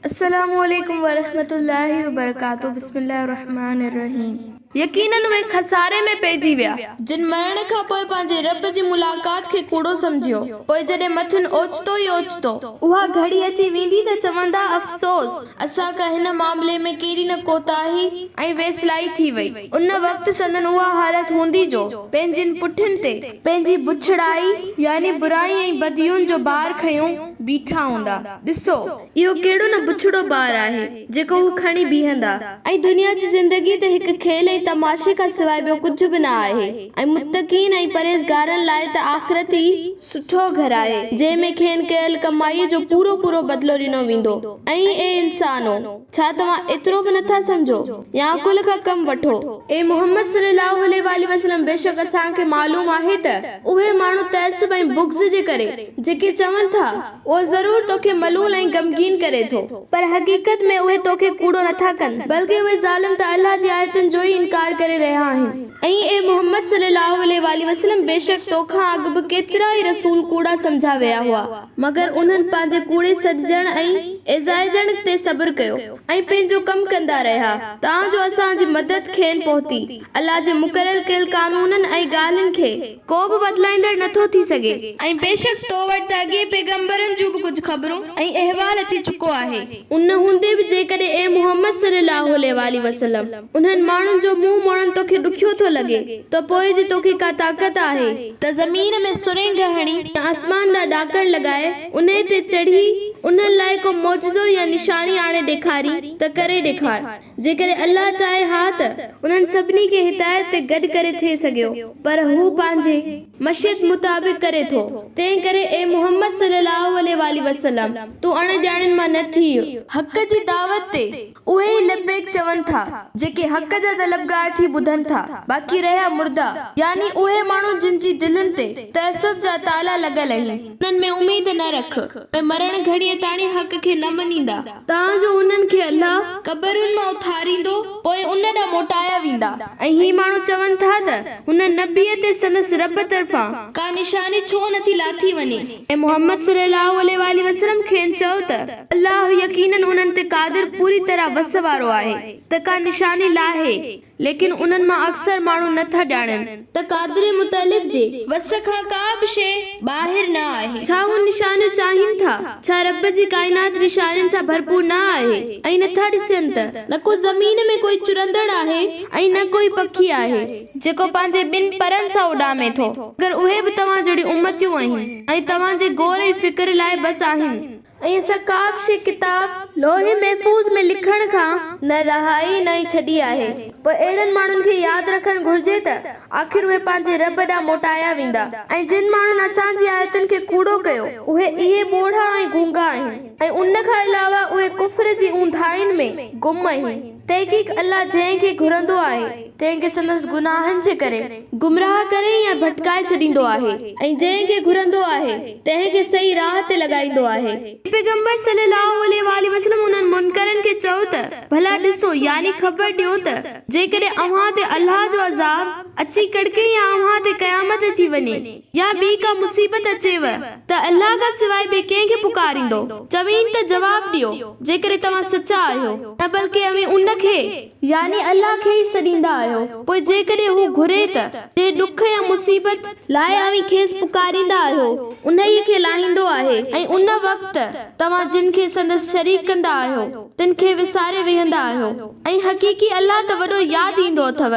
अस्सलामुअलैकुम वरहमतुल्लाहि वबरकातुहू। बिस्मिल्लाहिर्रहमानिर्रहीम। यकीनन वे खसारे में पइजी विया जिन मरण खां पोइ पंहिंजे रब जी मुलाकात खे कूड़ो समझियो। पोइ जॾहिं मथुन ओचितो ई ओचितो उहा घड़ी अची वेंदी त चवंदा अफ़सोस, असां खां हिन मामले में केॾी न कोताही ऐं वेसलाई थी वई। उन वक़्त संदन उहा हालत हूंदी जो पंहिंजिन पुठिन ते पंहिंजी बुछड़ाई यानी बुराई ऐं बदियुनि जो बार खयूं बीठा हूंदा। ॾिसो, इहो कहिड़ो न बुछड़ो बार आहे जेको हू खणी बीहंदा। ऐं दुनिया जी ज़िंदगी त हिकु खेल ऐं तमाशे खां सवाइ ॿियो कुझु बि न आहे। ऐं मुत्तक़ीन ऐं परहेज़गारनि लाइ त आख़िरत ई सुठो घर आहे जंहिंमें खेनि कयल कमाईअ जो पूरो पूरो बदिलो ॾिनो वेंदो। ऐं ए इंसानो, छा तव्हां एतिरो बि नथा समझो या अकुल खां कम वठो। ए मोहम्मद सल्लल्लाहु अलैहि वसल्लम, बेशक असांखे मालूम आहे त उहे माण्हू तअस्सुब ऐं बुग़्ज़ जे करे जेके चवनि था उहो ज़रूर तोखे मलूल ऐं गमगीन करे थो, पर हक़ीक़त में उहे तोखे कूड़ो नथा कनि, बल्कि उहे ज़ालिम त अल्लाह जी आयतुनि जो ई इनकार करे रहिया आहिनि। ऐं ए मोहम्मद सल्लल्लाहु अलैहि वसल्लम, बेशक तोखां अॻु बि केतिरा ई रसूल कूड़ा समझा विया हुआ, मगर उन्हनि पंहिंजे कूड़े सॾजण ऐं इज़ाइजण ते सब्र कयो ऐं पंहिंजो कम कंदा रहिया ताजो असांजी मदद खेनि पहुती। अल्लाह जे मुक़रर कयल कानूननि ऐं ॻाल्हियुनि खे को बि बदलाईंदड़ नथो थी सघे। ऐं बेशक तो वटि त अॻे पैगंबरनि जूं बि कुझु ख़बरूं ऐं अहवाल अची चुको आहे। उन हूंदे बि जेकॾहिं ए मोहम्मद सल्लल्लाहु अलैहि वसल्लम उन्हनि माण्हुनि जो मुंहुं मोड़ण तोखे ॾुखियो थो लॻे त पोइ जी तोखे का ताक़त आहे त ज़मीन में सुरेंग हणी या आसमान ॾांहुं ॾाकण लॻाए उन ते चढ़ी उन्हनि लाइ को मौजज़ो या निशानी आणे ॾेखारी त करे ॾेखार। जेकॾहिं अल्लाह चाहे हा त उन्हनि सभिनी खे हिदायत ते गॾु करे थिए सघियो, पर हू पंहिंजे मशीयत मुताबिक़ करे थो। तंहिं करे ए मोहम्मद सल्लल्लाहु अलैहि वसल्लम, तूं अणॼाणनि मां न थी। हक़ जी दावत ते उहे ई लबैक चवनि था जेके हक़ जा तलबगार थी ॿुधनि था, बाक़ी रहिया मुर्दा यानी उहे माण्हू जिन जी दिलनि ते तअस्सुब जा ताला लॻल आहिनि। उन्हनि में उम्मीद न रख, ऐं मरण घड़ीअ ताणी हक़ खे न मञींदा ताजो उन्हनि खे अल्लाह क़बरुनि मां उथारींदो पोइ उन ॾांहुं मोटाया वेंदा। ऐं ही माण्हू चवनि था त हुन नबीअ ते संदसि रब तरफ़ां का निशानी छो नथी लाथी वञे। ऐं मोहम्मद सल्लल्लाहु अलैहि वसल्लम खेनि चओ त अल्लाह यकीनन उन्हनि ते क़ादिर पूरी तरह वस वारो आहे त का निशानी लाहे, लेकिन उन्हनि मां अक्सर माण्हू नथा ॼाणनि त क़ादिर मुतलिक जे वस खां का बि शइ ॿाहिरि न आहे। छा हू निशानियूं चाहिनि था? छा रब जी काइनात निशानियुनि सां भरपूर न आहे ऐं नथा ॾिसनि त न को ज़मीन में कोई चुरंदड़ आहे ऐं न कोई पखी आहे जेको पंहिंजे ॿिनि परनि सां उॾामे थो, अगर उहे बि तव्हां जहिड़ी उम्मतियूं आहिनि ऐं तव्हांजे गौर ऐं फिक्र लाइ बस आहिनि। ऐं असां का बि शइ किताब लोहे महफूज़ में लिखण खां न रहाई न ई छॾी आहे। पोइ अहिड़नि माण्हुनि खे यादि रखणु घुर्जे त आख़िर उहे पंहिंजे रब ॾांहुं मोटाया वेंदा। ऐं जिन माण्हुनि असांजी आयतुनि खे कूड़ो कयो उहे इहे ॿोढ़ा ऐं गूंगा आहिनि, ऐं उन खां अलावा उहे कुफ्र जी ऊंधाइनि में गुम आहिनि। तहक़ीक़ अल्लाह जंहिंखे घुरंदो आहे तंहिंखे संदसि गुनाहनि जे करे गुमराह करे या भटकाए छॾींदो आहे, ऐं जंहिंखे घुरंदो आहे तंहिंखे सही राह ते लॻाईंदो आहे। पैगंबर सल्लल्लाहु अलैहि वसल्लम उन्हनि मुनकरनि खे चओ त भला ॾिसो यानी ख़बर ॾियो त जेकॾहिं अव्हां ते अल्लाह जो अज़ाब अची कड़के या अव्हां ते क़यामत अची वञे या ॿी का मुसीबत अचेव त अल्लाह खां सवाइ ॿिए कंहिंखे पुकारींदो? चवीनि त जवाब ॾियो जेकॾहिं तव्हां सचा आहियो, न बल्कि अवी उन खे यानी अल्लाह खे ई सॾींदा आहियो। पोइ जेकॾहिं हू घुरे त जे ॾुख या मुसीबत लाइ अवी खेसि पुकारींदा आहियो उन्हीअ खे लाहींदो आहे, ऐं उन वक़्त तव्हां जिन खे संदसि शरीक कंदा आहियो तिन खे विसारे वेहंदा आहियो। ऐं हक़ीक़ी अल्लाह त वॾो यादि ईंदो अथव।